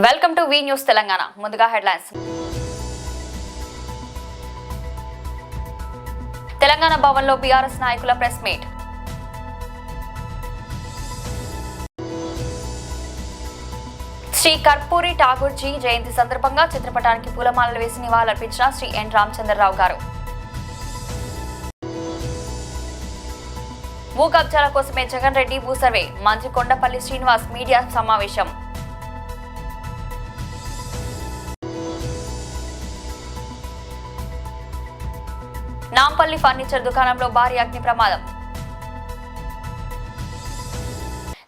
Welcome to V news Telangana. ముందుగా headlines. Telangana భవన్లో బీఆర్ఎస్ నాయకుల ప్రెస్ మీట్. శ్రీ కర్పూరి ఠాగూర్జీ జయంతి సందర్భంగా చిత్రపటానికి పూలమాలలు వేసి నివాళులర్పించిన శ్రీ ఎన్ రామచంద్రరావు గారు. భూ కబ్జాల కోసమే జగన్ రెడ్డి భూ సర్వే. మంత్రి కొండపల్లి శ్రీనివాస్ మీడియా సమావేశం. నాంపల్లి ఫర్నిచర్ దుకాణంలో భారీ అగ్ని ప్రమాదం.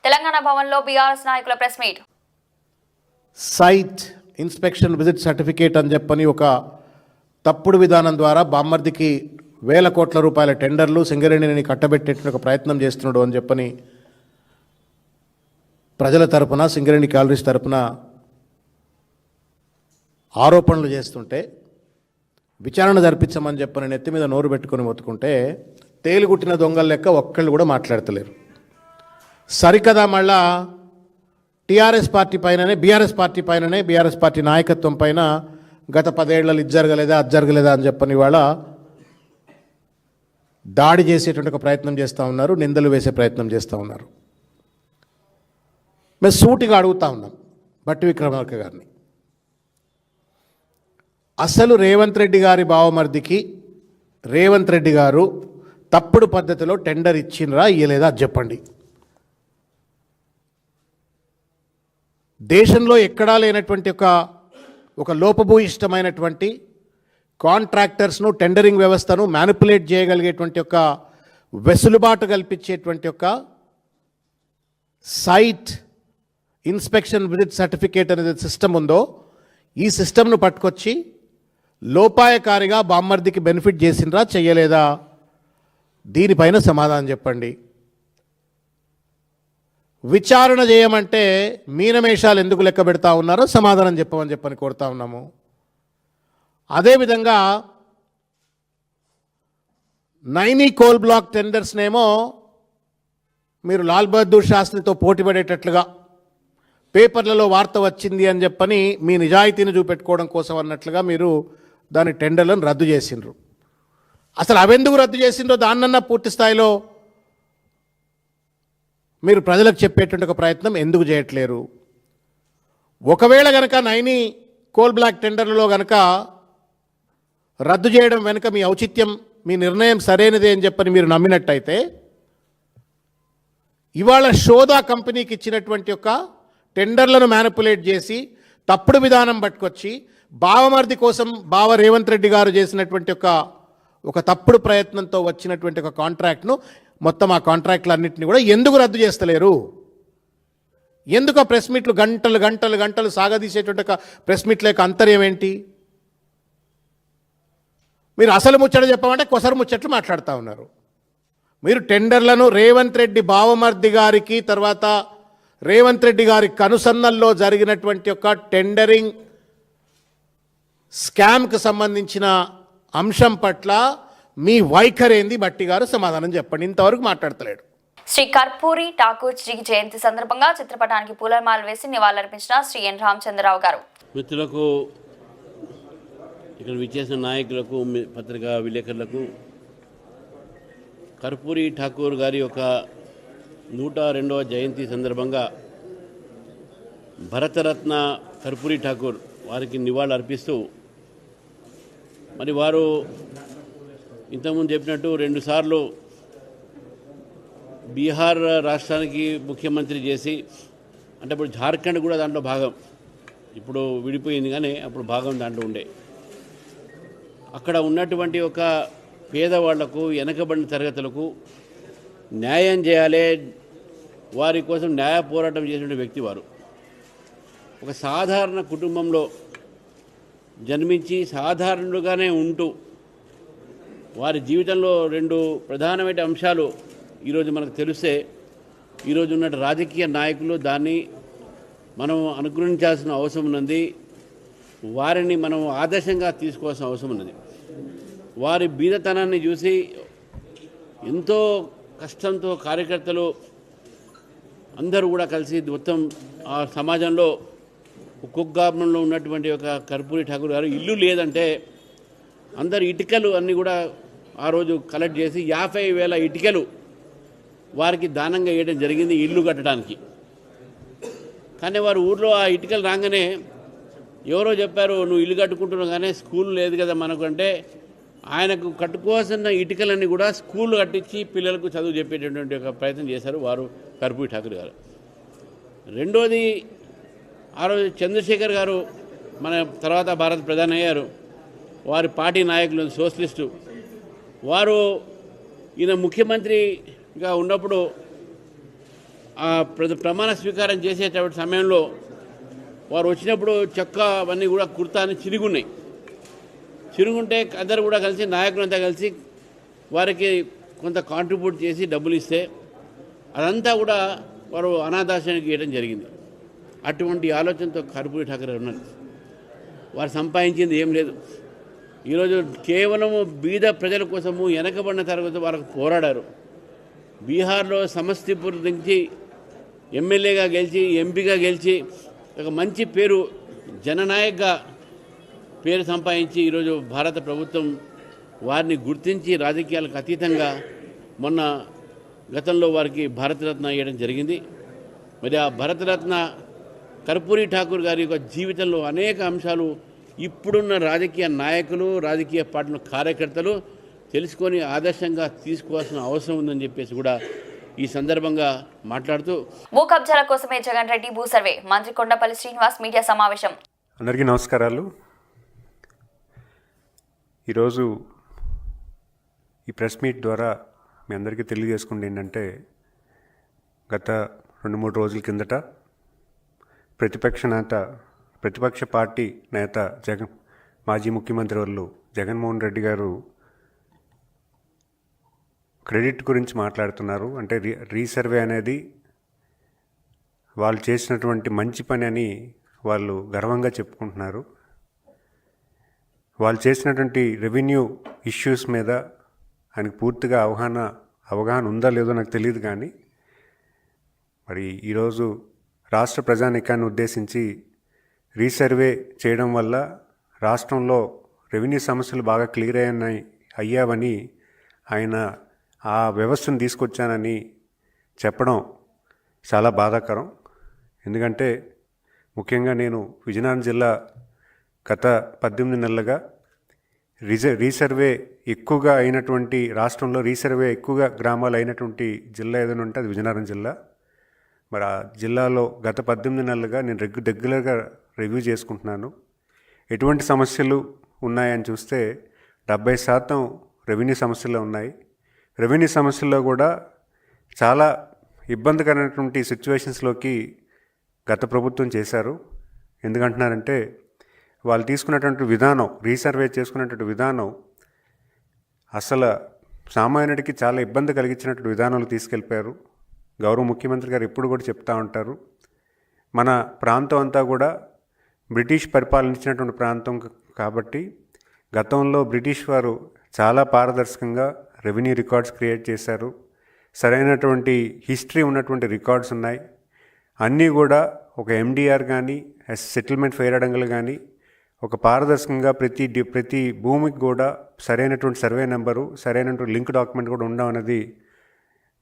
తెలంగాణ భవన్లో బీఆర్ఎస్ నాయకుల press meet. Site inspection visit certificate అని చెప్పని ఒక తప్పుడు విధానం ద్వారా బామ్మర్దికి వేల కోట్ల రూపాయల టెండర్లు సింగరేణిని కట్టబెట్టేట ప్రయత్నం చేస్తున్నాడు అని చెప్పని ప్రజల తరపున సింగరేణి క్యాలరీస్ తరపున ఆరోపణలు చేస్తుంటే విచారణ జరిపించమని చెప్పని నెత్తి మీద నోరు పెట్టుకొని మొత్తుకుంటే తేలిగుట్టిన దొంగల లెక్క ఒక్కళ్ళు కూడా మాట్లాడతలేరు. సరికదా మళ్ళా టీఆర్ఎస్ పార్టీ పైననే బీఆర్ఎస్ పార్టీ పైననే బీఆర్ఎస్ పార్టీ నాయకత్వం పైన గత 10 ఏళ్లలో ఇది జరగలేదా అది జరగలేదా అని చెప్పని వాళ్ళ దాడి చేసేటువంటి ఒక ప్రయత్నం చేస్తూ ఉన్నారు, నిందలు వేసే ప్రయత్నం చేస్తూ ఉన్నారు. మేము సూటిగా అడుగుతూ ఉన్నాం భట్టి విక్రమార్క గారిని, అసలు రేవంత్ రెడ్డి గారి బావమర్దికి రేవంత్ రెడ్డి గారు తప్పుడు పద్ధతిలో టెండర్ ఇచ్చినరా ఇయ్యలేదా అది చెప్పండి. దేశంలో ఎక్కడా లేనటువంటి ఒక లోపభూయిష్టమైనటువంటి కాంట్రాక్టర్స్ను టెండరింగ్ వ్యవస్థను మ్యానిపులేట్ చేయగలిగేటువంటి ఒక వెసులుబాటు కల్పించేటువంటి ఒక సైట్ ఇన్స్పెక్షన్ విజిట్ సర్టిఫికేట్ అనేది సిస్టమ్ ఉందో ఈ సిస్టమ్ను పట్టుకొచ్చి లోపాయకారిగా బామ్మర్దికి బెనిఫిట్ చేసినరా చెయ్యలేదా దీనిపైన సమాధానం చెప్పండి. విచారణ చేయమంటే మీనమేషాలు ఎందుకు లెక్క పెడతా ఉన్నారో సమాధానం చెప్పని కోరుతా ఉన్నాము. అదేవిధంగా నైనీ కోల్ బ్లాక్ టెండర్స్నేమో మీరు లాల్ బహదూర్ శాస్త్రితో పోటీ పడేటట్లుగా పేపర్లలో వార్త వచ్చింది అని చెప్పని మీ నిజాయితీని చూపెట్టుకోవడం కోసం అన్నట్లుగా మీరు దాని టెండర్లను రద్దు చేసిండ్రు. అసలు అవెందుకు రద్దు చేసిండ్రో దాన్నన్నా పూర్తి స్థాయిలో మీరు ప్రజలకు చెప్పేటువంటి ఒక ప్రయత్నం ఎందుకు చేయట్లేరు? ఒకవేళ కనుక నైనీ కోల్ బ్లాక్ టెండర్లలో కనుక రద్దు చేయడం వెనుక మీ ఔచిత్యం మీ నిర్ణయం సరైనదే అని చెప్పని మీరు నమ్మినట్టయితే ఇవాళ షోదా కంపెనీకి ఇచ్చినటువంటి ఒక టెండర్లను మ్యానిపులేట్ చేసి తప్పుడు విధానం పట్టుకొచ్చి బావమర్ది కోసం బావ రేవంత్ రెడ్డి గారు చేసినటువంటి ఒక తప్పుడు ప్రయత్నంతో వచ్చినటువంటి ఒక కాంట్రాక్ట్ను మొత్తం ఆ కాంట్రాక్టులన్నింటినీ కూడా ఎందుకు రద్దు చేస్తలేరు? ఎందుకు ఆ ప్రెస్ మీట్లు గంటలు గంటలు గంటలు సాగదీసేటువంటి ఒక ప్రెస్ మీట్ల యొక్క అంతర్యం ఏంటి? మీరు అసలు ముచ్చట చెప్పమంటే కొసరు ముచ్చట్లు మాట్లాడుతూ ఉన్నారు. మీరు టెండర్లను రేవంత్ రెడ్డి బావమర్ది గారికి తర్వాత రేవంత్ రెడ్డి గారి కనుసన్నల్లో జరిగినటువంటి ఒక టెండరింగ్ స్కామ్కి సంబంధించిన అంశం పట్ల మీ వైఖరేంది భట్టి గారు సమాధానం చెప్పండి. ఇంతవరకు మాట్లాడతలేడు. శ్రీ కర్పూరి ఠాగూర్జీ జయంతి సందర్భంగా చిత్రపటానికి పూలమాలలు వేసి నివాళులర్పించిన శ్రీ ఎన్ రామచంద్రరావు గారు. మిత్రులకు, ఇక్కడ విచ్చేసిన నాయకులకు, పత్రికా విలేకరులకు కర్పూరి ఠాకూర్ గారి యొక్క 102వ జయంతి సందర్భంగా భరతరత్న కర్పూరి ఠాకూర్ వారికి నివాళులు అర్పిస్తూ, మరి వారు ఇంతకుముందు చెప్పినట్టు 2 సార్లు బీహార్ రాష్ట్రానికి ముఖ్యమంత్రి చేసి, అంటే ఇప్పుడు జార్ఖండ్ కూడా దాంట్లో భాగం, ఇప్పుడు విడిపోయింది కానీ అప్పుడు భాగం దాంట్లో ఉండే. అక్కడ ఉన్నటువంటి ఒక పేదవాళ్లకు, వెనకబడిన తరగతులకు న్యాయం చేయాలి, వారి కోసం న్యాయ పోరాటం చేసిన వ్యక్తి వారు. ఒక సాధారణ కుటుంబంలో జన్మించి సాధారణులుగానే ఉంటూ వారి జీవితంలో 2 ప్రధానమైన అంశాలు ఈరోజు మనకు తెలిస్తే, ఈరోజు ఉన్న రాజకీయ నాయకులు దాన్ని మనం అనుగ్రహించాల్సిన అవసరం ఉన్నది, వారిని మనం ఆదర్శంగా తీసుకోవాల్సిన అవసరం ఉన్నది. వారి బీదతనాన్ని చూసి ఎంతో కష్టంతో కార్యకర్తలు అందరూ కూడా కలిసి మొత్తం ఆ సమాజంలో కుగ్గామంలో ఉన్నటువంటి ఒక కర్పూరి ఠాకూర్ గారు ఇల్లు లేదంటే అందరు ఇటుకలు అన్నీ కూడా ఆ రోజు కలెక్ట్ చేసి 50,000 ఇటుకలు వారికి దానంగా వేయడం జరిగింది ఇల్లు కట్టడానికి. కానీ వారు ఊర్లో ఆ ఇటుకలు రాగానే ఎవరో చెప్పారు, నువ్వు ఇల్లు కట్టుకుంటున్నావు కానీ స్కూల్ లేదు కదా మనకు అంటే, ఆయనకు కట్టుకోవాల్సిన ఇటుకలన్నీ కూడా స్కూల్ కట్టించి పిల్లలకు చదువు చెప్పేటటువంటి ఒక ప్రయత్నం చేశారు వారు కర్పూరి ఠాకూర్ గారు. రెండోది, ఆ రోజు చంద్రశేఖర్ గారు మన తర్వాత భారత ప్రధాని అయ్యారు. వారి పార్టీ నాయకులు సోషలిస్టు వారు ఈయన ముఖ్యమంత్రిగా ఉన్నప్పుడు ఆ ప్రమాణ స్వీకారం చేసేటటువంటి సమయంలో వారు వచ్చినప్పుడు చొక్కా అవన్నీ కూడా కుర్తాని చిరుగున్నాయి. చిరుగుంటే అందరు కూడా కలిసి నాయకులంతా కలిసి వారికి కొంత కాంట్రిబ్యూట్ చేసి డబ్బులు ఇస్తే అదంతా కూడా వారు అనాథాశ్రమానికి ఇవ్వడం జరిగింది. అటువంటి ఆలోచనతో కర్పూరి ఠాకూర్ ఉన్నారు. వారు సంపాదించింది ఏం లేదు. ఈరోజు కేవలము బీద ప్రజల కోసము వెనకబడిన తరగతి వారికి పోరాడారు. బీహార్లో సమస్తీపూర్ నుంచి ఎమ్మెల్యేగా గెలిచి ఎంపీగా గెలిచి ఒక మంచి పేరు జననాయక్గా పేరు సంపాదించి ఈరోజు భారత ప్రభుత్వం వారిని గుర్తించి రాజకీయాలకు అతీతంగా మొన్న గతంలో వారికి భారతరత్న ఇవ్వడం జరిగింది. మరి ఆ భారతరత్న కర్పూరి ఠాకూర్ గారి యొక్క జీవితంలో అనేక అంశాలు ఇప్పుడున్న రాజకీయ నాయకులు, రాజకీయ పార్టీల కార్యకర్తలు తెలుసుకొని ఆదర్శంగా తీసుకోవాల్సిన అవసరం ఉందని చెప్పేసి కూడా ఈ సందర్భంగా మాట్లాడుతూ, భూ కబ్జాల కోసమే జగన్ రెడ్డి భూ సర్వే, మంత్రి కొండపల్లి శ్రీనివాస్ మీడియా సమావేశం. అందరికీ నమస్కారాలు. ఈరోజు ఈ ప్రెస్ మీట్ ద్వారా మీ అందరికీ తెలియజేసుకుంది ఏంటంటే, గత 2-3 రోజుల కిందట ప్రతిపక్ష పార్టీ నేత మాజీ ముఖ్యమంత్రి వర్యులు జగన్మోహన్ రెడ్డి గారు క్రెడిట్ గురించి మాట్లాడుతున్నారు. అంటే రీసర్వే అనేది వాళ్ళు చేసినటువంటి మంచి పని అని వాళ్ళు గర్వంగా చెప్పుకుంటున్నారు. వాళ్ళు చేసినటువంటి రెవెన్యూ ఇష్యూస్ మీద ఆయనకు పూర్తిగా అవగాహన ఉందా లేదో నాకు తెలియదు. కానీ మరి ఈరోజు రాష్ట్ర ప్రజానీకాన్ని ఉద్దేశించి రీసర్వే చేయడం వల్ల రాష్ట్రంలో రెవెన్యూ సమస్యలు బాగా క్లియర్ అయ్యావని ఆయన ఆ వ్యవస్థను తీసుకొచ్చానని చెప్పడం చాలా బాధాకరం. ఎందుకంటే ముఖ్యంగా నేను విజయనగరం జిల్లా గత 18 నెలలుగా రీసర్వే ఎక్కువగా అయినటువంటి రాష్ట్రంలో రీసర్వే ఎక్కువగా గ్రామాలు అయినటువంటి జిల్లా ఏదైనా ఉంటే అది విజయనగరం జిల్లా. మరి ఆ జిల్లాలో గత 18 నెలలుగా నేను రెగ్యులర్గా రివ్యూ చేసుకుంటున్నాను. ఎటువంటి సమస్యలు ఉన్నాయని చూస్తే 70% రెవెన్యూ సమస్యలు ఉన్నాయి. రెవెన్యూ సమస్యల్లో కూడా చాలా ఇబ్బందికరమైనటువంటి సిచ్యువేషన్స్లోకి గత ప్రభుత్వం చేశారు. ఎందుకంటున్నారంటే వాళ్ళు తీసుకున్నటువంటి విధానం, రీసర్వే చేసుకున్నటువంటి విధానం అసలు సామాన్యుడికి చాలా ఇబ్బంది కలిగించినటువంటి విధానాలు తీసుకెళ్ళిపోయారు. గౌరవ ముఖ్యమంత్రి గారు ఎప్పుడు కూడా చెప్తూ ఉంటారు, మన ప్రాంతం అంతా కూడా బ్రిటిష్ పరిపాలించినటువంటి ప్రాంతం కాబట్టి గతంలో బ్రిటిష్ వారు చాలా పారదర్శకంగా రెవెన్యూ రికార్డ్స్ క్రియేట్ చేశారు. సరైనటువంటి హిస్టరీ ఉన్నటువంటి రికార్డ్స్ ఉన్నాయి. అన్నీ కూడా ఒక ఎండిఆర్ కానీ సెటిల్మెంట్ ఫెయిర్ అడంగలు కానీ ఒక పారదర్శకంగా ప్రతి భూమికి కూడా సరైనటువంటి సర్వే నెంబరు, సరైనటువంటి లింక్ డాక్యుమెంట్ కూడా ఉండడం అనేది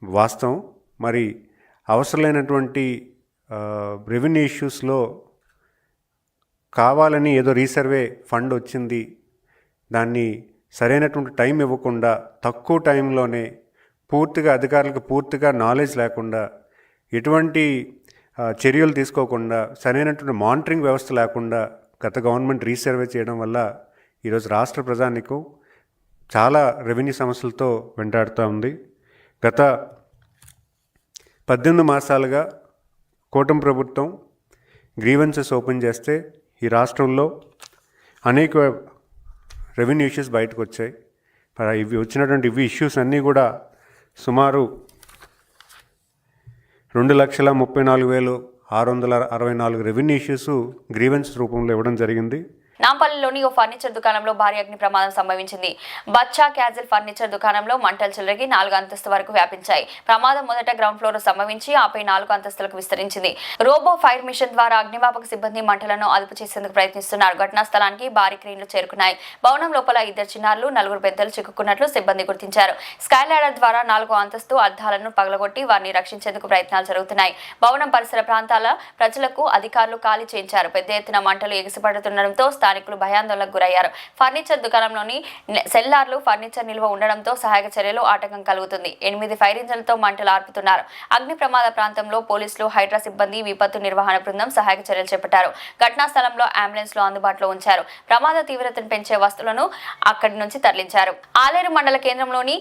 వాస్తవం. మరి అవసరమైనటువంటి రెవెన్యూ ఇష్యూస్లో కావాలని ఏదో రీసర్వే ఫండ్ వచ్చింది, దాన్ని సరైనటువంటి టైం ఇవ్వకుండా తక్కువ టైంలోనే పూర్తిగా అధికారులకు పూర్తిగా నాలెడ్జ్ లేకుండా ఎటువంటి చర్యలు తీసుకోకుండా సరైనటువంటి మానిటరింగ్ వ్యవస్థ లేకుండా గత గవర్నమెంట్ రీసర్వే చేయడం వల్ల ఈరోజు రాష్ట్ర ప్రజానికం చాలా రెవెన్యూ సమస్యలతో వెంటాడుతూ ఉంది. గత 18 మాసాలుగా కూటమి ప్రభుత్వం గ్రీవెన్సెస్ ఓపెన్ చేస్తే ఈ రాష్ట్రంలో అనేక రెవెన్యూ ఇష్యూస్ బయటకు వచ్చాయి. ఇవి వచ్చినటువంటి ఇష్యూస్ అన్నీ కూడా సుమారు 2,34,664 రెవెన్యూ ఇష్యూస్ గ్రీవెన్స్ రూపంలో ఇవ్వడం జరిగింది. నాంపల్లిలోని ఓ ఫర్నిచర్ దుకాణంలో భారీ అగ్ని ప్రమాదం సంభవించింది. బచ్చా క్యాజువల్ ఫర్నిచర్ దుకాణంలో మంటలు చెలరేగి 4 అంతస్తు వరకు వ్యాపించాయి. ప్రమాదం మొదట గ్రౌండ్ ఫ్లోర్ సంభవించి ఆపై 4 అంతస్తులకు విస్తరించింది. రోబో ఫైర్ మిషన్ ద్వారా అగ్నిమాపక సిబ్బంది మంటలను అదుపు చేసేందుకు ప్రయత్నిస్తున్నారు. ఘటనా స్థలానికి భారీ క్రేన్లు చేరుకున్నాయి. భవనం లోపల 2 చిన్నారులు 4 పెద్దలు చిక్కుకున్నట్లు సిబ్బంది గుర్తించారు. స్కై లాడర్ ద్వారా 4వ అంతస్తు అద్దాలను పగలగొట్టి వారిని రక్షించేందుకు ప్రయత్నాలు జరుగుతున్నాయి. భవనం పరిసర ప్రాంతాల ప్రజలకు అధికారులు ఖాళీ చేయించారు. పెద్ద ఎత్తున మంటలు ఎగిసిపడుతుండటంతో స్థానికులు భయాందోళనకు గురయ్యారు. ఫర్నిచర్ దుకాణంలోని సెల్లార్లు ఫర్నిచర్ నిల్వ ఉండడంతో సహాయక చర్యలు ఆటంకం కలుగుతుంది. 8 ఫైర్ ఇంజన్లతో మంటలు ఆర్పుతున్నారు. అగ్ని ప్రమాద ప్రాంతంలో పోలీసులు, హైడ్రా సిబ్బంది, విపత్తు నిర్వహణ బృందం సహాయక చర్యలు చేపట్టారు. ఘటనా స్థలంలో అంబులెన్స్లు అందుబాటులో ఉంచారు. ప్రమాద తీవ్రతను పెంచే వస్తువులను అక్కడి నుంచి తరలించారు. ఆలేరు మండల కేంద్రంలోని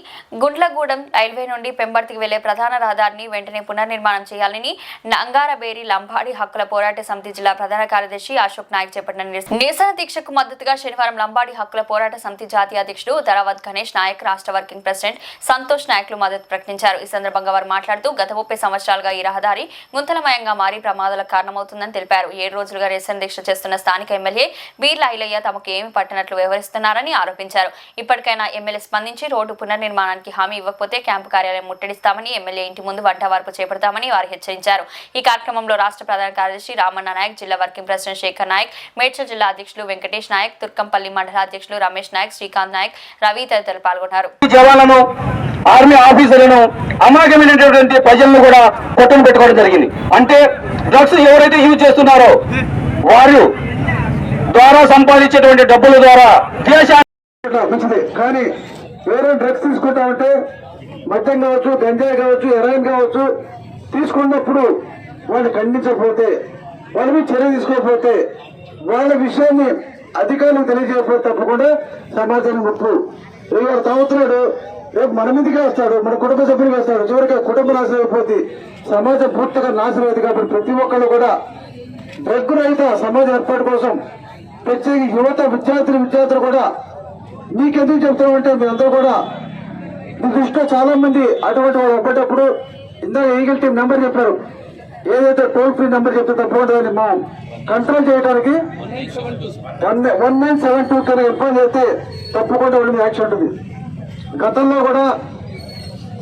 గుండ్లగూడెం రైల్వే నుండి పెంబర్తికి వెళ్లే ప్రధాన రహదారిని వెంటనే పునర్నిర్మాణం చేయాలని నంగారబేరి లంబాడి హక్కుల పోరాట సమితి జిల్లా ప్రధాన కార్యదర్శి అశోక్ నాయక్ చేపట్టిన నిరసన దీక్షకు మద్దతుగా శనివారం లంబాడి హక్కుల పోరాట సమితి జాతీయ అధ్యక్షుడు ధరావత్ గణేష్ నాయక్, రాష్ట్ర వర్కింగ్ ప్రెసిడెంట్ సంతోష్ నాయక్లు మద్దతు ప్రకటించారు. ఈ సందర్భంగా వారు మాట్లాడుతూ గత 30 సంవత్సరాలుగా ఈ రహదారి గుంతలమయంగా మారి ప్రమాదాలకు కారణమవుతుందని తెలిపారు. 7 రోజులుగా నిరసన దీక్ష చేస్తున్న స్థానిక ఎమ్మెల్యే బీర్ల ఐలయ్య తమకు ఏమి పట్టనట్లు వ్యవహరిస్తున్నారని ఆరోపించారు. ఇప్పటికైనా ఎమ్మెల్యే స్పందించి రోడ్డు పునర్నిర్మాణానికి హామీ ఇవ్వకపోతే క్యాంపు కార్యాలయం ముట్టడిస్తామని, ఎమ్మెల్యే ఇంటి ముందు వంటవార్పు చేపడతామని వారు హెచ్చరించారు. ఈ కార్యక్రమంలో రాష్ట్ర ప్రధాన కార్యదర్శి రామన్న నాయక్, జిల్లా వర్కింగ్ ప్రెసిడెంట్ శేఖర్ నాయక్, మేడ్చల్ జిల్లా అధ్యక్షులు వెంకటేష్ నాయక్, తుర్కంపల్లి మండల అధ్యక్షులు రమేష్ నాయక్, శ్రీకాంత్ నాయక్, రవి తదితరులు పాల్గొన్నారు. జవాన్లను, ఆర్మీ ఆఫీసర్లను, అమాయకమైనటువంటి ప్రజలను కూడా కొట్టను పెట్టుకోవడం జరిగింది. అంటే డ్రగ్స్ ఎవరైతే యూజ్ చేస్తున్నారో వారు ద్వారా సంపాదించేటువంటి డబ్బుల ద్వారా దేశాన్ని మంచిది. కానీ వేరే డ్రగ్స్ తీసుకుంటా ఉంటే మద్యం కావచ్చు, గంజాయి కావచ్చు, హెరాయిన్ కావచ్చు తీసుకున్నప్పుడు వాళ్ళు ఖండించకపోతే, వాళ్ళ మీద చర్య తీసుకోకపోతే, వాళ్ళ విషయాన్ని అధికారులకు తెలియజేయకపోతే తప్పకుండా సమాజాన్ని ముప్పు. వాడు తాగుతున్నాడు, రేపు మన మీదకే వస్తాడు, మన కుటుంబ సభ్యులకి వస్తాడు, చివరికి కుటుంబ నాశనం అయిపోతే సమాజం పూర్తిగా నాశనం అయింది. కాబట్టి ప్రతి ఒక్కళ్ళు కూడా డ్రగ్ రహిత సమాజ ఏర్పాటు కోసం ప్రత్యేక యువత విద్యార్థులు కూడా మీకెందుకు చెప్తామంటే మీరందరూ కూడా మీ దృష్టిలో చాలా మంది అటువంటి వాళ్ళు ఒప్పేటప్పుడు ఇందాక ఈగల్ టీం నెంబర్ చెప్పారు, ఏదైతే టోల్ ఫ్రీ నెంబర్ చెప్తే తప్పకుండా దాన్ని మా కంట్రోల్ చేయడానికి 1972 కన్నా ఇబ్బంది అయితే తప్పకుండా వాళ్ళ మీద యాక్షన్ ఉంటుంది. గతంలో కూడా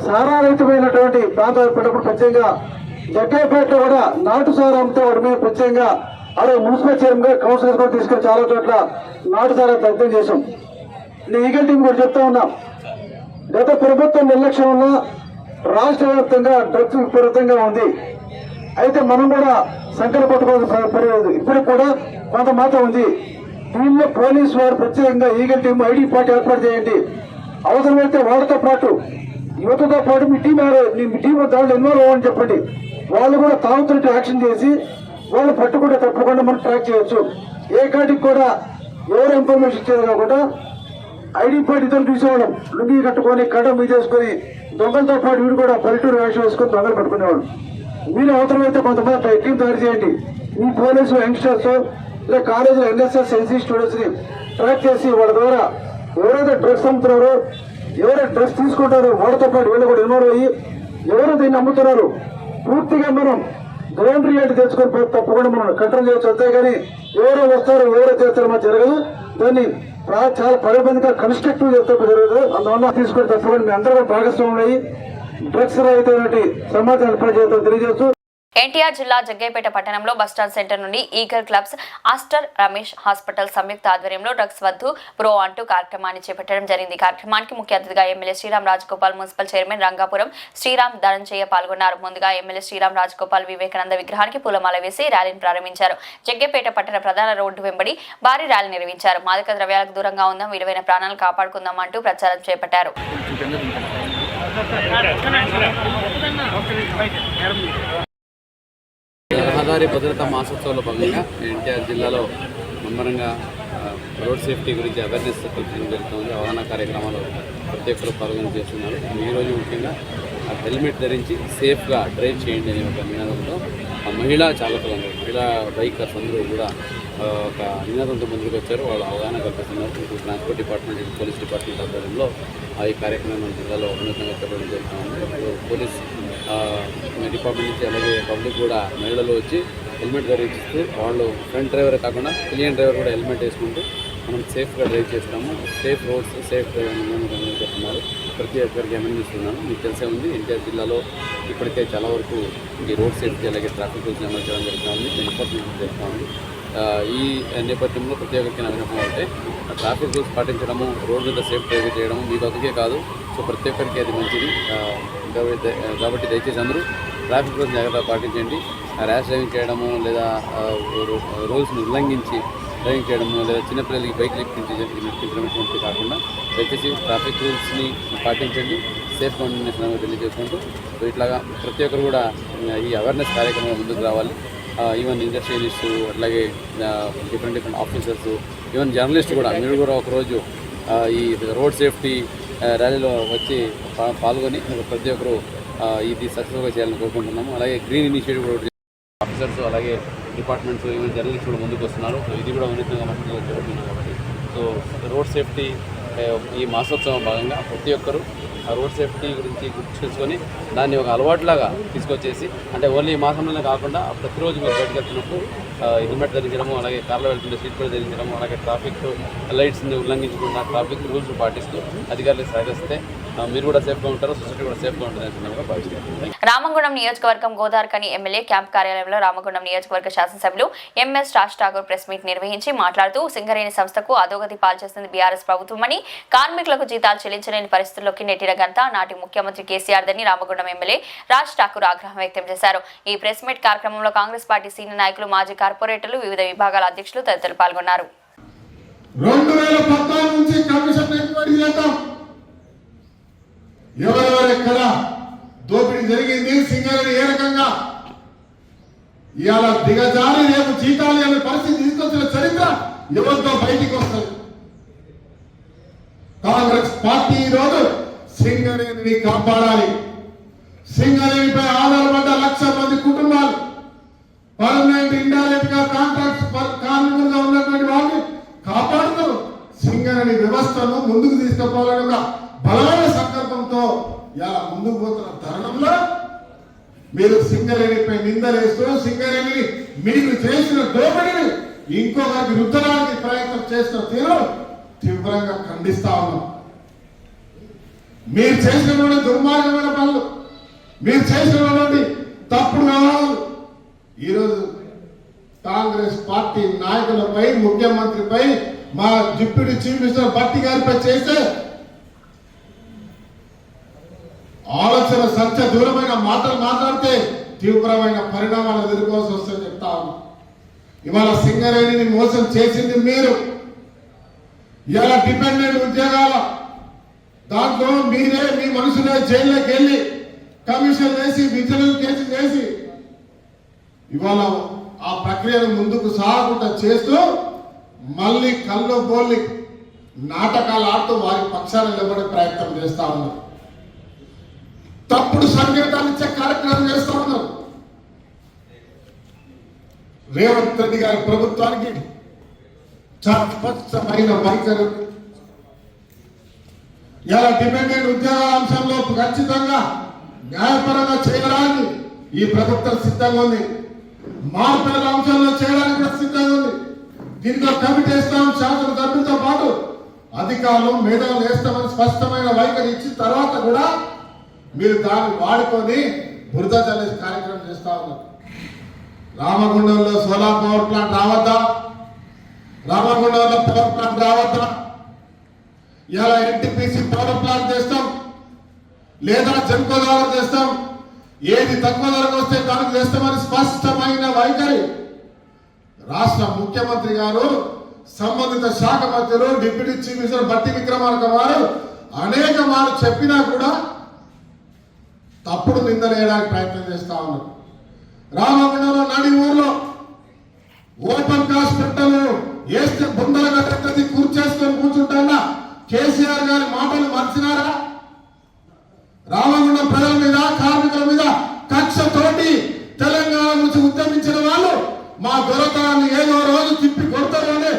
సారారహితమైనటువంటి ప్రాంతం ఏర్పడినప్పుడు ప్రత్యేకంగా జగ్గయ్యపేటలో కూడా నాటు సారా అమ్మితే వాడి మీద ప్రత్యేకంగా అదే మున్సిపల్ చైర్మన్ కౌన్సిలర్స్ కూడా తీసుకొని చాలా చోట్ల నాటు సారా దగ్ధం చేశాం. నేను ఈగల్ టీం కూడా చెప్తా ఉన్నా, గత ప్రభుత్వం నిర్లక్ష్యం వల్ల రాష్ట్ర వ్యాప్తంగా డ్రగ్స్ విపరీతంగా ఉంది. అయితే మనం కూడా సంకల్ప పట్టుకోవాల్సిన పర్వాలేదు. ఇప్పటికి కూడా కొంత మాత్రం ఉంది. దీనిలో పోలీసు వారు ప్రత్యేకంగా ఈగల్ టీం, ఐడి పార్టీ ఏర్పాటు చేయండి. అవసరమైతే వాళ్ళతో పాటు యువతతో పాటు మీ టీం దాంట్లో ఇన్వాల్వ్ అవ్వని చెప్పండి. వాళ్ళు కూడా తాగుతున్నట్టు యాక్షన్ చేసి వాళ్ళు పట్టుకుంటే తప్పకుండా మనం ట్రాక్ చేయొచ్చు. ఏ కాటికి కూడా ఎవరు ఇన్ఫర్మేషన్ ఇచ్చేది కాకుండా ఐడి పార్టీ ఇద్దరు చూసేవాళ్ళం, లుంగి కట్టుకొని కడ మీద చేసుకొని దొంగలతో పాటు వీడు కూడా పల్లెటూరు వేషం వేసుకొని దొంగలు పట్టుకునేవాళ్ళు. మీరు అవసరమైతే కొంతమంది టీం తయారు చేయండి. మీ పోలీసు యంగ్స్టర్స్ లేదా కాలేజీలో ఎన్ఎస్ఎస్, ఎన్సీ స్టూడెంట్స్ ని ట్రాక్ చేసి వాళ్ళ ద్వారా ఎవరైతే డ్రగ్స్ అమ్ముతున్నారో, ఎవరైతే డ్రగ్స్ తీసుకుంటారో వాళ్ళతో పాటు వీళ్ళు కూడా ఇన్వాల్వ్ అయ్యి ఎవరు దీన్ని అమ్ముతున్నారు పూర్తిగా మనం గ్రౌండ్ రియాలిటీ తెచ్చుకొని తప్పకుండా మనం కంట్రోల్ చేయొచ్చు. అంతేగాని ఎవరో వస్తారో ఎవరో చేస్తారో మాకు జరగదు. దాన్ని చాలా పరబందిగా కన్స్ట్రక్టివ్ చేస్తే జరగదు. అందువల్ల తీసుకొని తప్పకుండా మీ అందరూ భాగస్వాములు అయ్యి డ్రగ్స్ రహిత సమాజం ఏర్పాటు చేయడం తెలియజేస్తూ ఎన్టీఆర్ జిల్లా జగ్గయ్యపేట పట్టణంలో బస్టాండ్ stand centre eagle clubs, Aster Ramesh hospital సంయుక్త ఆధ్వర్యంలో డ్రగ్స్ వద్దు బ్రో అంటూ కార్యక్రమాన్ని చేపట్టడం జరిగింది. కార్యక్రమానికి ముఖ్య అతిథిగా MLA Sriram Rajagopal, municipal chairman Rangapuram Sriram Dhananjaya పాల్గొన్నారు. ముందుగా ఎమ్మెల్యే శ్రీరామ్ రాజగోపాల్ వివేకానంద విగ్రహానికి పూలమాల వేసి ర్యాలీని ప్రారంభించారు. జగ్గయ్యపేట పట్టణ ప్రధాన రోడ్డు వెంబడి భారీ ర్యాలీ నిర్వహించారు. మాదక ద్రవ్యాలకు దూరంగా ఉందాం, విలువైన ప్రాణాలను కాపాడుకుందాం అంటూ ప్రచారం చేపట్టారు. రహదారి భద్రతా మాసోత్సవంలో భాగంగా ఎన్టీఆర్ జిల్లాలో ముమ్మరంగా రోడ్ సేఫ్టీ గురించి అవేర్నెస్ కల్పించడం జరుగుతుంది. అవగాహన కార్యక్రమాలు ప్రతి ఒక్కరు పాల్గొని చేస్తున్నారు. ఈరోజు ముఖ్యంగా హెల్మెట్ ధరించి సేఫ్గా డ్రైవ్ చేయండి అనే ఒక నినాదంతో మహిళా చాలకులందరూ, మహిళా బైకర్స్ అందరూ కూడా ఒక నినాదంతో ముందుకు వచ్చారు. వాళ్ళు అవగాహన కల్పిస్తున్నారు. ఇప్పుడు ట్రాన్స్పోర్ట్ డిపార్ట్మెంట్, పోలీస్ డిపార్ట్మెంట్ ఆధ్వర్యంలో ఈ కార్యక్రమం జిల్లాలో ఉన్నతంగా చెప్పడం జరుగుతూ ఉంది. పోలీస్ డిపార్ట్మెంట్ నుంచి అలాగే పబ్లిక్ కూడా మహిళలు వచ్చి హెల్మెట్ ధరిస్తూ వాళ్ళు ఫ్రంట్ డ్రైవర్ కాకుండా పిలియన్ డ్రైవర్ కూడా హెల్మెట్ వేసుకుంటూ మనం సేఫ్గా డ్రైవ్ చేస్తాము. సేఫ్ రోడ్స్ సేఫ్ డ్రైవింగ్ చెప్తున్నారు. ప్రతి ఒక్కరికి అభినందిస్తున్నాను. మీకు తెలిసే ఉంది ఎన్టీఆర్ జిల్లాలో ఇప్పటికే చాలా వరకు ఈ రోడ్ సేఫ్టీ అలాగే ట్రాఫిక్ రూల్స్ అమలు చేయడం జరుగుతూ ఉంది. ఎన్ఫోర్స్మెంట్ జరుగుతూ ఉంది. ఈ నేపథ్యంలో ప్రతి ఒక్కరికి నా విన్నపం అంటే ట్రాఫిక్ రూల్స్ పాటించడము, రోడ్ మీద సేఫ్ డ్రైవ్ చేయడము మీకు ఒకరికే కాదు, సో ప్రతి ఒక్కరికి అది మంచిది. కాబట్టి దయచేసి అందరూ ట్రాఫిక్ రూల్స్ జాగ్రత్తగా పాటించండి. ర్యాష్ డ్రైవింగ్ చేయడము లేదా రూల్స్ని ఉల్లంఘించి డ్రైవింగ్ చేయడము లేదా చిన్నపిల్లలకి బైక్ నడిపించడం కాకుండా దయచేసి ట్రాఫిక్ రూల్స్ని పాటించండి. సేఫ్గా ఉండే తెలియజేసుకుంటూ సో ఇట్లాగా ప్రతి ఒక్కరు కూడా ఈ అవేర్నెస్ కార్యక్రమంలో ముందుకు రావాలి. ఈవెన్ ఇండస్ట్రియలిస్టు అట్లాగే డిఫరెంట్ ఆఫీసర్స్, ఈవెన్ జర్నలిస్ట్ కూడా మీరు కూడా ఒకరోజు ఈ రోడ్ సేఫ్టీ ర్యాలీలో వచ్చి పాల్గొని ప్రతి ఒక్కరు ఇది సక్సెస్ఫుల్గా చేయాలని కోరుకుంటున్నాము. అలాగే గ్రీన్ ఇనిషియేటివ్ కూడా ఆఫీసర్స్ అలాగే డిపార్ట్మెంట్స్ ఈవెన్ జర్నలిస్ట్ కూడా ముందుకు వస్తున్నారు. సో ఇది కూడా ఉన్నతంగా మనం జరుగుతున్నాం కాబట్టి సో రోడ్ సేఫ్టీ ఈ మాసోత్సవం భాగంగా ప్రతి ఒక్కరూ ఆ రోడ్ సేఫ్టీ గురించి గుర్తు చేసుకొని దాన్ని ఒక అలవాటులాగా తీసుకొచ్చేసి అంటే ఓన్లీ ఈ మాసంలోనే కాకుండా ప్రతిరోజు మీరు బయటకు వెళ్తున్నప్పుడు హెల్మెట్ ధరించడము, అలాగే కార్లో వెళ్తుంటే సీట్ బెల్ట్ ధరించడము, అలాగే ట్రాఫిక్ లైట్స్ని ఉల్లంఘించకుండా ట్రాఫిక్ రూల్స్ పాటిస్తూ అధికారులకు సహకరిస్తే మీరు కూడా సేఫ్గా ఉంటారు, సొసైటీ కూడా సేఫ్గా ఉంటుందని భావిస్తారు. రామగుండం నియోజకవర్గం గోదావరిఖని ఎమ్మెల్యే క్యాంప్ కార్యాలయంలో రామగుండం నియోజకవర్గ శాసనసభ్యులు MS Raj Thakur press meet నిర్వహించి మాట్లాడుతూ సింగరేణి సంస్థకు అధోగతి పాల్చేస్తుంది బీఆర్ఎస్ ప్రభుత్వమని, కార్మికులకు జీతాలు చెల్లించలేని పరిస్థితుల్లోకి నెట్టిన గంట నాటి ముఖ్యమంత్రి కేసీఆర్ దని రామగుండం ఎమ్మెల్యే రాజ్ ఠాకూర్ ఆగ్రహం వ్యక్తం చేశారు. ఈ ప్రెస్ మీట్ కార్యక్రమంలో కాంగ్రెస్ పార్టీ సీనియర్ నాయకులు, మాజీ కార్పొరేటర్లు, వివిధ విభాగాల అధ్యక్షులు తదితరులు పాల్గొన్నారు. 2014 నుంచి కమిషన్ ఎంక్వైరీ చేద్దాం. ఎవరెవరెక్కడ దోపిడీ జరిగింది, సింగరేణి ఏ రకంగా ఇవాళ దిగజారి రేపు జీతాలు అనే పరిస్థితి తీసుకొచ్చిన చరిత్ర ఎవరితో బయటికి వస్తుంది. కాంగ్రెస్ పార్టీ ఈరోజు సింగరేణిని కాపాడాలి. సింగరేణిపై ఆధారపడ్డ 1,00,000 మంది కుటుంబాలు, పర్మనెంట్ ఇండైరెక్ట్ గా కాంట్రాక్ట్ కార్మికులుగా ఉన్నటువంటి వాళ్ళని కాపాడుతూ సింగరేణి వ్యవస్థను ముందుకు తీసుకుపోవాలని ఒక బలమైన సంకల్పంతో ఇలా ముందుకు పోతున్న తరుణంలో మీరు సింగరేణిపై నిందలేస్తూ సింగరేణిని మీకు చేసిన దోపిడిని ఇంకొకరికి రుద్దడానికి ప్రయత్నం చేస్తున్న తీరు తీవ్రంగా ఖండిస్తా ఉన్నాం. మీరు చేసినటువంటి దుర్మార్గమైన పనులు, మీరు చేసినటువంటి తప్పుడు వ్యవహారాలు ఈరోజు కాంగ్రెస్ పార్టీ నాయకులపై, ముఖ్యమంత్రిపై, మా డిప్యూటీ చీఫ్ మినిస్టర్ భట్టి గారిపై చేస్తే ఆలోచన సంఖ్య దూరమైన మాటలు మాట్లాడితే తీవ్రమైన పరిణామాలు ఎదుర్కోవాల్సి వస్తుందని చెప్తా ఉన్నా. ఇవాళ సింగరేణిని మోసం చేసింది మీరు. ఇవాళ డిపెండెంట్ ఉద్యోగాల దాంట్లో మీరే మీ మనుషులే జైల్లోకి వెళ్ళి కమిషన్ వేసి విజిలెన్స్ కేసు వేసి ఇవాళ ఆ ప్రక్రియను ముందుకు సాగకుండా చేస్తూ మళ్ళీ కళ్ళు బోల్లి నాటకాలు ఆడుతూ వారి పక్షాన్ని నిలబడే ప్రయత్నం చేస్తా ఉన్నారు. తప్పుడు సంకేతాలు ఇచ్చే కార్యక్రమం చేస్తా ఉన్నారు. రేవంత్ రెడ్డి గారి ప్రభుత్వానికి చాలా స్పష్టమైన వైఖరి. ఇలా డిపెండెంట్ ఉద్యోగాల అంశంలో ఖచ్చితంగా న్యాయపరంగా చేయడానికి ఈ ప్రభుత్వం సిద్ధంగా ఉంది. మార్పుల అంశంలో చేయడానికి కూడా సిద్ధంగా ఉంది. దీంతో కమిటీ వేస్తాం, శాసనసభ్యులతో పాటు అధికారులు మేధావులు వేస్తామని స్పష్టమైన వైఖరి ఇచ్చిన తర్వాత కూడా మీరు దాన్ని వాడుకొని బురద చల్లే కార్యక్రమం చేస్తా ఉన్నారు. రామగుండంలో సోలార్ పవర్ ప్లాంట్ రావద్దా, రామగుండంలో పవర్ ప్లాంట్ రావద్దా, ఇలా ఎన్టీపీసీ పవర్ ప్లాంట్ చేస్తాం లేదా జన్కో ద్వారా చేస్తాం, ఏది తక్కువ ధరకు వస్తే దానికి చేస్తామని స్పష్టమైన వైఖరి రాష్ట్ర ముఖ్యమంత్రి గారు, సంబంధిత శాఖ మంత్రులు, deputy chief minister Bhatti Vikramarka వారు అనేక మార్లు చెప్పినా కూడా తప్పుడు నిందలేయడానికి ప్రయత్నం చేస్తా ఉన్నారు. రామగుండంలో నడి ఊర్లో ఓపెన్ కాస్ట్ పెట్టలు వేస్తే బొందల గట్టి కూర్చేసుకొని కూర్చుంటానా కేసీఆర్ గారి మాటలు మర్చినారా? రామగుండం ప్రజల మీద, కార్మికుల మీద కక్షతోటి తెలంగాణ నుంచి ఉద్యమించిన వాళ్ళు మా దొరతనాన్ని ఏదో రోజు తిప్పి కొడతారని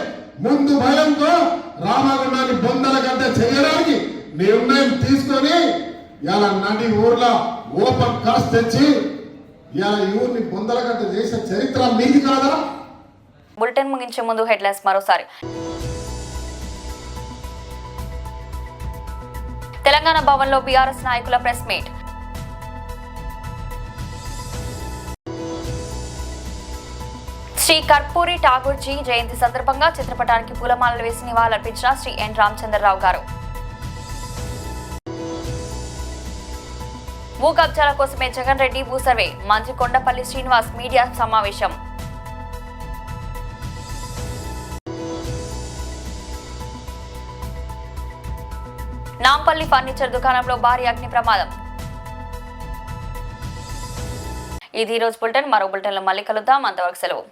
ముందు భయంతో రామగుండాన్ని బొందల గడ్డ చేయడానికి నిర్ణయం తీసుకొని ఇలా నడి ఊర్లో ఓపెన్ కాస్ట్ తెచ్చి ఇవాళ ఊరిని పొందలగంట చేసిన చరిత్ర మీది కాదా? బులెటిన్ ముగించే ముందు హెడ్లైన్స్ మరోసారి. తెలంగాణ భవన్లో బీఆర్ఎస్ నాయకుల ప్రెస్ మీట్. శ్రీ కర్పూరి ఠాగూర్జీ జయంతి సందర్భంగా చిత్రపటానికి పూలమాలలు వేసి నివాళులర్పించిన శ్రీ ఎన్ రామచంద్రరావు గారు. భూ కబ్జాల కోసమే జగన్ రెడ్డి భూ సర్వే. మంత్రి కొండపల్లి శ్రీనివాస్ మీడియా సమావేశం. నాంపల్లి ఫర్నిచర్ దుకాణంలో భారీ అగ్ని ప్రమాదం. ఇది ఈ రోజు బులెటిన్. మరో బులెటిన్లో మళ్ళీ కలుద్దాం. అంతవరకు సెలవు.